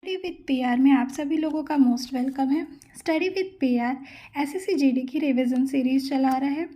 Study with PR में आप सभी लोगों का मोस्ट वेलकम है। Study with PR SSC GD की रिवीजन सीरीज़ चला रहा है।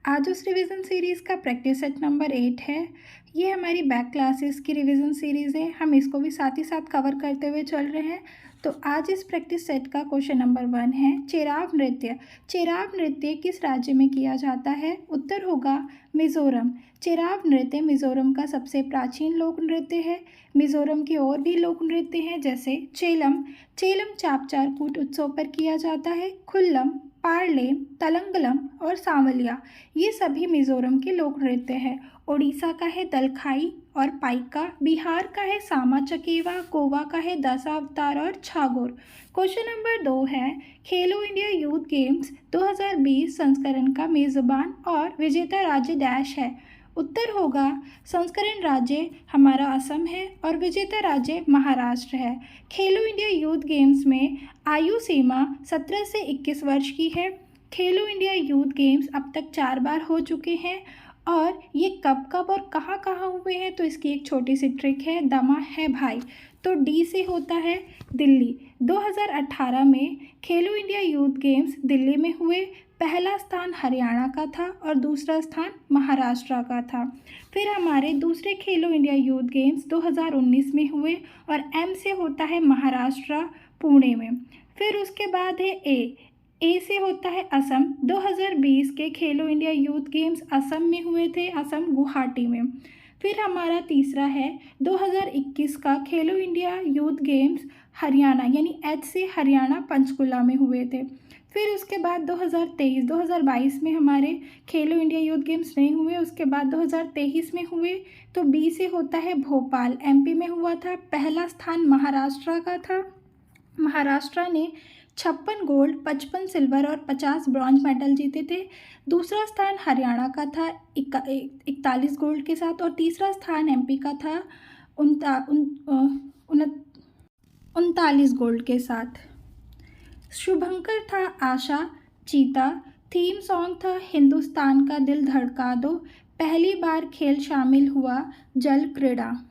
आज उस रिवीजन सीरीज़ का प्रैक्टिस सेट नंबर 8 है। ये हमारी बैक क्लासेस की रिवीजन सीरीज़ है, हम इसको भी साथ ही साथ कवर करते हुए चल रहे हैं। तो आज इस प्रैक्टिस सेट का क्वेश्चन नंबर 1 है चेराव नृत्य। चेराव नृत्य किस राज्य में किया जाता है? उत्तर होगा मिज़ोरम। चेराव नृत्य मिज़ोरम का सबसे प्राचीन लोक नृत्य है। मिज़ोरम के और भी लोक नृत्य हैं जैसे चेलम। चेलम चापचारकूट उत्सव पर किया जाता है। खुल्लम, पारलेम, तलंगलम और सांवलिया ये सभी मिज़ोरम के लोक नृत्य हैं। ओडिशा का है दलखाई और पाइका, बिहार का है सामा चकेवा, गोवा का है दशावतार और छागोर। क्वेश्चन नंबर 2 है खेलो इंडिया यूथ गेम्स 2020 संस्करण का मेज़बान और विजेता राज्य डैश है। उत्तर होगा संस्करण राज्य हमारा असम है और विजेता राज्य महाराष्ट्र है। खेलो इंडिया यूथ गेम्स में आयु सीमा 17 से 21 वर्ष की है। खेलो इंडिया यूथ गेम्स अब तक 4 बार हो चुके हैं और ये कब कब और कहाँ कहाँ हुए हैं तो इसकी एक छोटी सी ट्रिक है, दमा है भाई। तो डी से होता है दिल्ली। 2018 में खेलो इंडिया यूथ गेम्स दिल्ली में हुए। पहला स्थान हरियाणा का था और दूसरा स्थान महाराष्ट्र का था। फिर हमारे दूसरे खेलो इंडिया यूथ गेम्स 2019 में हुए और एम से होता है महाराष्ट्र पुणे में। फिर उसके बाद है ए से होता है असम। 2020 के खेलो इंडिया यूथ गेम्स असम में हुए थे, असम गुवाहाटी में। फिर हमारा तीसरा है 2021 का खेलो इंडिया यूथ गेम्स हरियाणा यानी एच से हरियाणा पंचकुला में हुए थे। फिर उसके बाद 2022 में हमारे खेलो इंडिया यूथ गेम्स नहीं हुए, उसके बाद 2023 में हुए। तो बी से होता है भोपाल, एमपी में हुआ था। पहला स्थान महाराष्ट्र का था। महाराष्ट्र ने 56 गोल्ड, 55 सिल्वर और 50 ब्रॉन्ज मेडल जीते थे। दूसरा स्थान हरियाणा का था 41 गोल्ड के साथ और तीसरा स्थान एमपी का था 39 गोल्ड के साथ। शुभंकर था आशा चीता। थीम सॉन्ग था हिंदुस्तान का दिल धड़का दो। पहली बार खेल शामिल हुआ जल क्रीड़ा।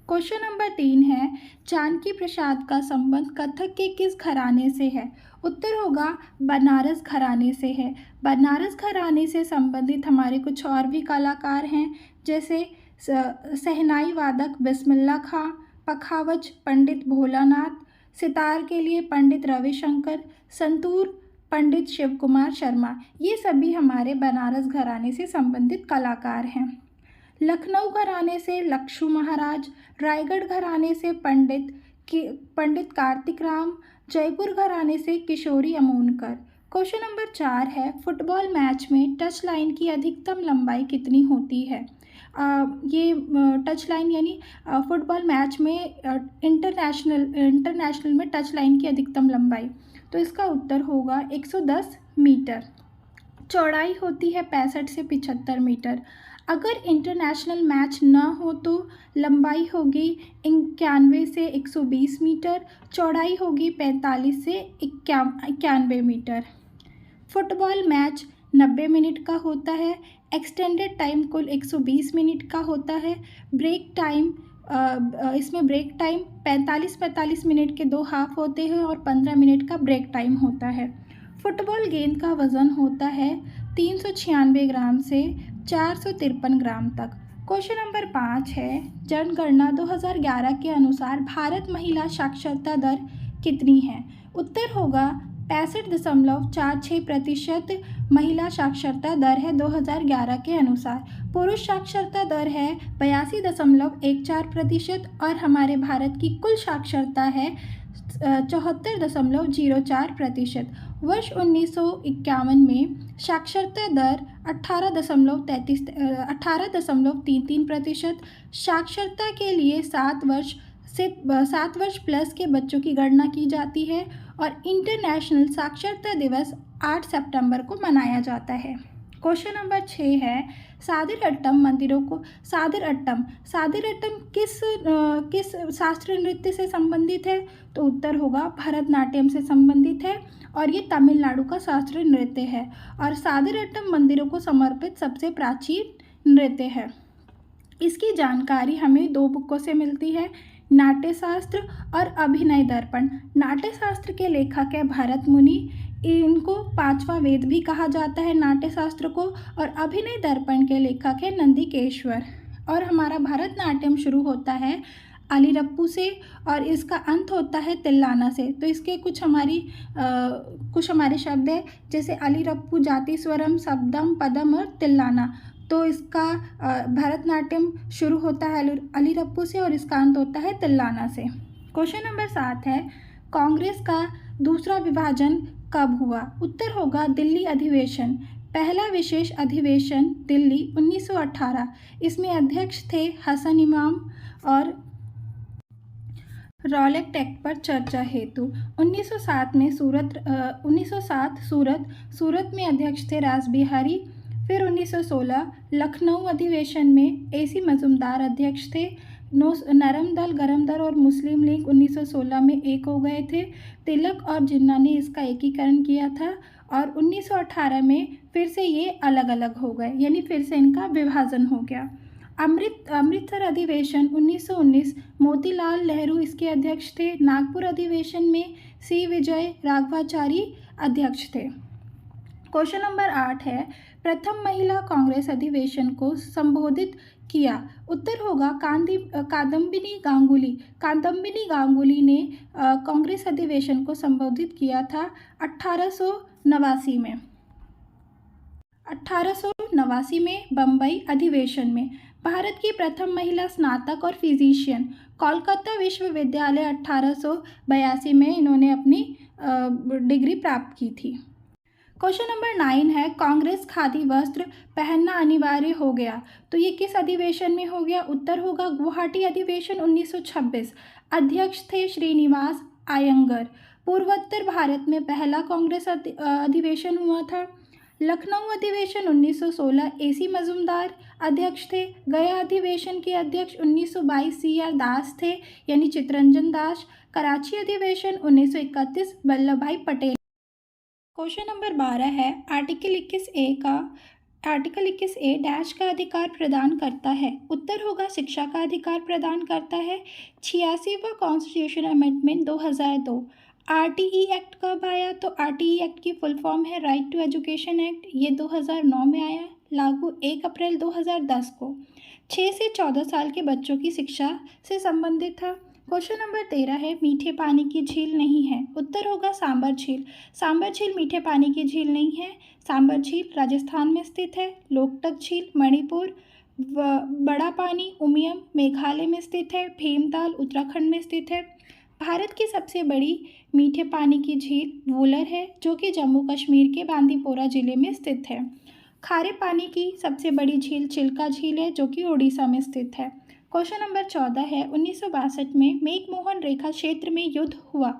क्वेश्चन नंबर 3 है जानकी प्रसाद का संबंध कथक के किस घराने से है? उत्तर होगा बनारस घराने से है। बनारस घराने से संबंधित हमारे कुछ और भी कलाकार हैं जैसे सहनाई वादक बिस्मिल्लाह खां, पखावज पंडित भोलानाथ, सितार के लिए पंडित रविशंकर, संतूर पंडित शिव कुमार शर्मा। ये सभी हमारे बनारस घराने से संबंधित कलाकार हैं। लखनऊ घराने से लक्षु महाराज, रायगढ़ घराने से पंडित कार्तिक राम, जयपुर घराने से किशोरी अमोनकर। क्वेश्चन नंबर 4 है फुटबॉल मैच में टच लाइन की अधिकतम लंबाई कितनी होती है? ये टच लाइन यानी फुटबॉल मैच में इंटरनेशनल में टच लाइन की अधिकतम लंबाई, तो इसका उत्तर होगा 110 मीटर। चौड़ाई होती है 65 से 75 मीटर। अगर इंटरनेशनल मैच न हो तो लंबाई होगी 91 से 120 मीटर, चौड़ाई होगी 45 से 91 मीटर। फुटबॉल मैच 90 मिनट का होता है। एक्सटेंडेड टाइम कुल 120 मिनट का होता है। ब्रेक टाइम इसमें ब्रेक टाइम 45 मिनट के 2 हाफ होते हैं और 15 मिनट का ब्रेक टाइम होता है। फुटबॉल गेंद का वज़न होता है 396 ग्राम से 453 ग्राम तक। क्वेश्चन नंबर 5 है जनगणना 2011 के अनुसार भारत महिला साक्षरता दर कितनी है? उत्तर होगा 65.46% महिला साक्षरता दर है 2011 के अनुसार। पुरुष साक्षरता दर है 82.14% और हमारे भारत की कुल साक्षरता है 74.04%। वर्ष 1951 में साक्षरता दर 18.33%। साक्षरता के लिए 7 वर्ष प्लस के बच्चों की गणना की जाती है और इंटरनेशनल साक्षरता दिवस 8 सितंबर को मनाया जाता है। क्वेश्चन नंबर 6 है सादिर अट्टम किस शास्त्रीय नृत्य से संबंधित है? तो उत्तर होगा भरतनाट्यम से संबंधित है और ये तमिलनाडु का शास्त्रीय नृत्य है और सादिर अट्टम मंदिरों को समर्पित सबसे प्राचीन नृत्य है। इसकी जानकारी हमें 2 बुकों से मिलती है, नाट्यशास्त्र और अभिनय दर्पण। नाट्यशास्त्र के लेखक है भरत मुनि, इनको पांचवा वेद भी कहा जाता है नाट्यशास्त्र को। और अभिनय दर्पण के लेखक है नंदिकेश्वर। और हमारा भरतनाट्यम शुरू होता है अलीरप्पू से और इसका अंत होता है तिल्लाना से। तो इसके कुछ हमारे शब्द है, जैसे अलीरप्पू, जाति स्वरम, शब्दम, पदम और तिल्लाना। तो इसका भरतनाट्यम शुरू होता है अलीरप्पू से और इसका अंत होता है तिल्लाना से। क्वेश्चन नंबर 7 है, कांग्रेस का दूसरा विभाजन कब हुआ? उत्तर होगा दिल्ली अधिवेशन। पहला विशेष अधिवेशन दिल्ली 1918। इसमें अध्यक्ष थे हसन इमाम और रॉलेट एक्ट पर चर्चा हेतु। 1907 में सूरत में अध्यक्ष थे रासबिहारी। फिर 1916 लखनऊ अधिवेशन में AC मजुमदार अध्यक्ष थे। नरम दल, गरम दल और मुस्लिम लीग 1916 में एक हो गए थे। तिलक और जिन्ना ने इसका एकीकरण किया था और 1918 में फिर से ये अलग अलग हो गए, यानी फिर से इनका विभाजन हो गया। अमृतसर अधिवेशन 1919, मोतीलाल नेहरू इसके अध्यक्ष थे। नागपुर अधिवेशन में C विजय राघवाचारी अध्यक्ष थे। क्वेश्चन नंबर 8 है, प्रथम महिला कांग्रेस अधिवेशन को संबोधित किया? उत्तर होगा कादम्बिनी गांगुली। कादम्बिनी गांगुली ने कांग्रेस अधिवेशन को संबोधित किया था 1889 में। 1889 में बम्बई अधिवेशन में। भारत की प्रथम महिला स्नातक और फिजिशियन, कोलकाता विश्वविद्यालय 1882 में इन्होंने अपनी डिग्री प्राप्त की थी। क्वेश्चन नंबर 9 है, कांग्रेस खादी वस्त्र पहनना अनिवार्य हो गया? तो ये किस अधिवेशन में हो गया? उत्तर होगा गुवाहाटी अधिवेशन 1926। अध्यक्ष थे श्रीनिवास अयंगर। पूर्वोत्तर भारत में पहला कांग्रेस अधिवेशन हुआ था। लखनऊ अधिवेशन 1916, AC मजुमदार अध्यक्ष थे। गया अधिवेशन के अध्यक्ष 1922 CR दास थे, यानी चित्तरंजन दास। कराची अधिवेशन 1931, वल्लभ भाई पटेल। क्वेश्चन नंबर 12 है, आर्टिकल 21A डैश का अधिकार प्रदान करता है? उत्तर होगा शिक्षा का अधिकार प्रदान करता है। 86वां कॉन्स्टिट्यूशन अमेंडमेंट 2002। RTE एक्ट कब आया? तो RTE एक्ट की फुल फॉर्म है राइट टू एजुकेशन एक्ट। ये 2009 में आया, लागू 1 अप्रैल 2010 को। 6 से 14 साल के बच्चों की शिक्षा से संबंधित था। क्वेश्चन नंबर 13 है, मीठे पानी की झील नहीं है? उत्तर होगा सांबर झील। सांबर झील मीठे पानी की झील नहीं है। सांबर झील राजस्थान में स्थित है। लोकटक झील मणिपुर, बड़ा पानी उमियम मेघालय में स्थित है। भीमताल उत्तराखंड में स्थित है। भारत की सबसे बड़ी मीठे पानी की झील वुलर है, जो कि जम्मू कश्मीर के बांदीपोरा जिले में स्थित है। खारे पानी की सबसे बड़ी झील चिल्का झील है, जो कि ओडिशा में स्थित है। क्वेश्चन नंबर 14 है, 1962 में मेघमोहन रेखा क्षेत्र में युद्ध हुआ?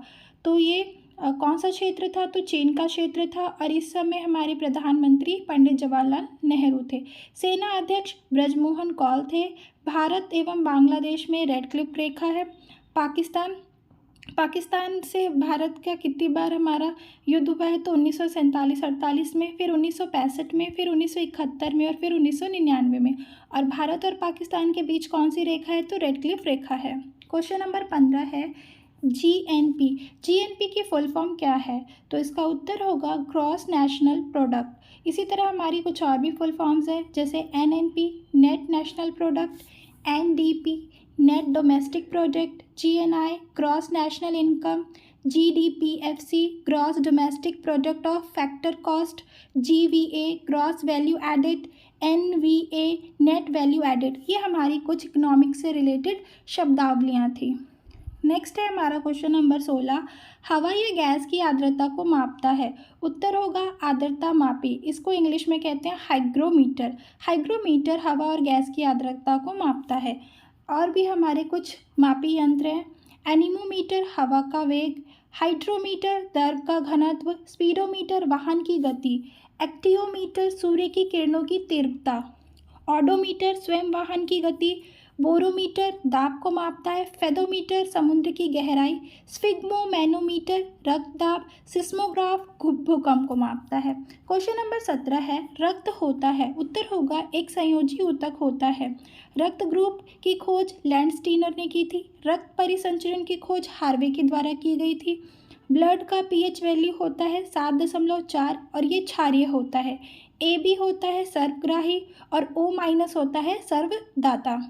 तो ये कौन सा क्षेत्र था? तो चीन का क्षेत्र था और इस समय हमारे प्रधानमंत्री पंडित जवाहरलाल नेहरू थे। सेना अध्यक्ष ब्रजमोहन कौल थे। भारत एवं बांग्लादेश में रेड क्लिफ रेखा है। पाकिस्तान से भारत का कितनी बार हमारा युद्ध हुआ है? तो 1947-48 में, फिर 1965 में, फिर 1971 में और फिर 1999 में। और भारत और पाकिस्तान के बीच कौन सी रेखा है? तो रेड क्लिफ रेखा है। क्वेश्चन नंबर 15 है, GNP की फुल फॉर्म क्या है? तो इसका उत्तर होगा ग्रॉस नेशनल प्रोडक्ट। इसी तरह हमारी कुछ और भी फुल फॉर्म्स है, जैसे NNP net national product, NDP net domestic product, GNI gross national income, GDPFC gross domestic product of factor cost, GVA gross value added, NVA net value added. ये हमारी कुछ इकोनॉमिक्स से रिलेटेड शब्दावलियाँ थी। Next है हमारा question number 16, हवा या gas की आर्द्रता को मापता है? उत्तर होगा आर्द्रता मापी। इसको इंग्लिश में कहते हैं हाइग्रोमीटर। हाइग्रोमीटर हवा और गैस की आर्द्रता को मापता है। और भी हमारे कुछ मापी यंत्र हैं, एनीमोमीटर हवा का वेग, हाइड्रोमीटर दर्द का घनत्व, स्पीडोमीटर वाहन की गति, एक्टियोमीटर सूर्य की किरणों की तीव्रता, ऑडोमीटर स्वयं वाहन की गति, बोरोमीटर दाब को मापता है, फेदोमीटर समुद्र की गहराई, स्फिग्मोमैनोमीटर रक्त दाब, सिस्मोग्राफ भूकंप को मापता है। क्वेश्चन नंबर 17 है, रक्त होता है, उत्तर होगा एक संयोजी ऊतक होता है। रक्त ग्रुप की खोज लैंडस्टीनर ने की थी। रक्त परिसंचरण की खोज हार्वे के द्वारा की गई थी। ब्लड का पीएच वैल्यू होता है 7.4 और ये क्षारीय होता है। AB होता है सर्वग्राही और O- होता है सर्वदाता।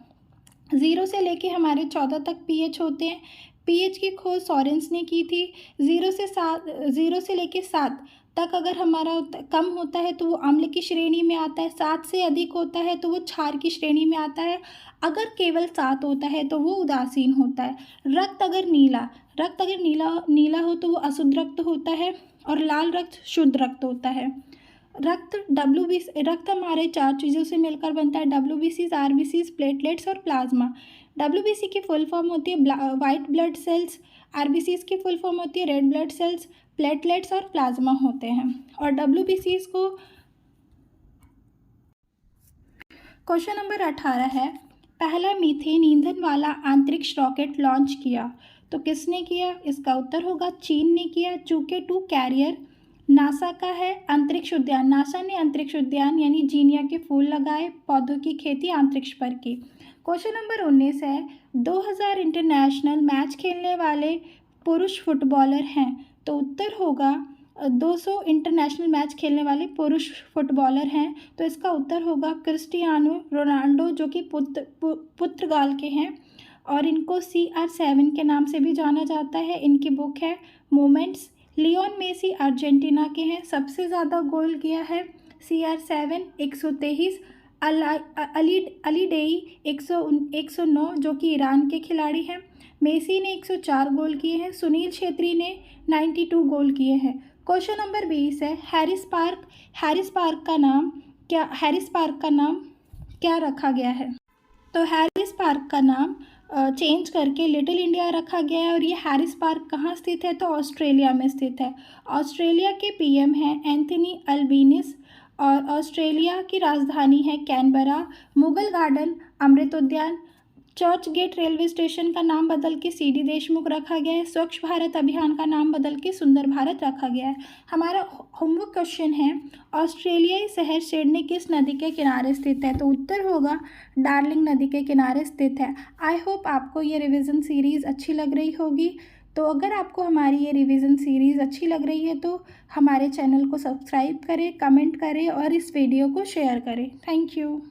0 से लेके हमारे 14 तक पीएच होते हैं। पीएच की खोज सॉरेंस ने की थी। 0 से लेके 7 तक अगर हमारा कम होता है तो वो अम्ल की श्रेणी में आता है। 7 से अधिक होता है तो वो क्षार की श्रेणी में आता है। अगर केवल 7 होता है तो वो उदासीन होता है। रक्त अगर नीला हो तो वो अशुद्ध रक्त होता है और लाल रक्त शुद्ध रक्त होता है। रक्त हमारे 4 चीज़ों से मिलकर बनता है, WBCs, RBCs, प्लेटलेट्स और प्लाज्मा। WBC की फुल फॉर्म होती है वाइट ब्लड सेल्स, RBCs की फुल फॉर्म होती है रेड ब्लड सेल्स, प्लेटलेट्स और प्लाज्मा होते हैं। और WBCs को क्वेश्चन नंबर 18 है, पहला मीथेन ईंधन वाला अंतरिक्ष रॉकेट लॉन्च किया तो किसने किया? इसका उत्तर होगा चीन ने किया। चूके 2 कैरियर नासा का है। अंतरिक्ष उद्यान, नासा ने अंतरिक्ष उद्यान यानी जीनिया के फूल लगाए। पौधों की खेती अंतरिक्ष पर की। क्वेश्चन नंबर 19 है, 2000 इंटरनेशनल मैच खेलने वाले पुरुष फुटबॉलर हैं तो उत्तर होगा 200 इंटरनेशनल मैच खेलने वाले पुरुष फुटबॉलर हैं तो इसका उत्तर होगा क्रिस्टियानो रोनाल्डो, जो कि पुर्तगाल के हैं और इनको CR7 के नाम से भी जाना जाता है। इनकी बुक है मोमेंट्स। लियोन मेसी अर्जेंटीना के हैं, सबसे ज़्यादा गोल किया है। CR7 123, अलीडेई 109 जो कि ईरान के खिलाड़ी हैं। मेसी ने 104 गोल किए हैं। सुनील छेत्री ने 92 गोल किए हैं। क्वेश्चन नंबर 20 है, हैरिस पार्क का नाम क्या रखा गया है? तो हैरिस पार्क का नाम चेंज करके लिटिल इंडिया रखा गया है। और ये हैरिस पार्क कहाँ स्थित है? तो ऑस्ट्रेलिया में स्थित है। ऑस्ट्रेलिया के PM हैं एंथनी अल्बीनिस और ऑस्ट्रेलिया की राजधानी है कैनबरा। मुगल गार्डन, अमृत उद्यान, चर्च गेट रेलवे स्टेशन का नाम बदल के CD देशमुख रखा गया है। स्वच्छ भारत अभियान का नाम बदल के सुंदर भारत रखा गया है। हमारा होमवर्क क्वेश्चन है, ऑस्ट्रेलियाई शहर सिडनी किस नदी के किनारे स्थित है? तो उत्तर होगा डार्लिंग नदी के किनारे स्थित है। आई होप आपको ये रिवीजन सीरीज़ अच्छी लग रही होगी। तो अगर आपको हमारी ये रिवीजन सीरीज़ अच्छी लग रही है तो हमारे चैनल को सब्सक्राइब करें, कमेंट करें और इस वीडियो को शेयर करें। Thank you.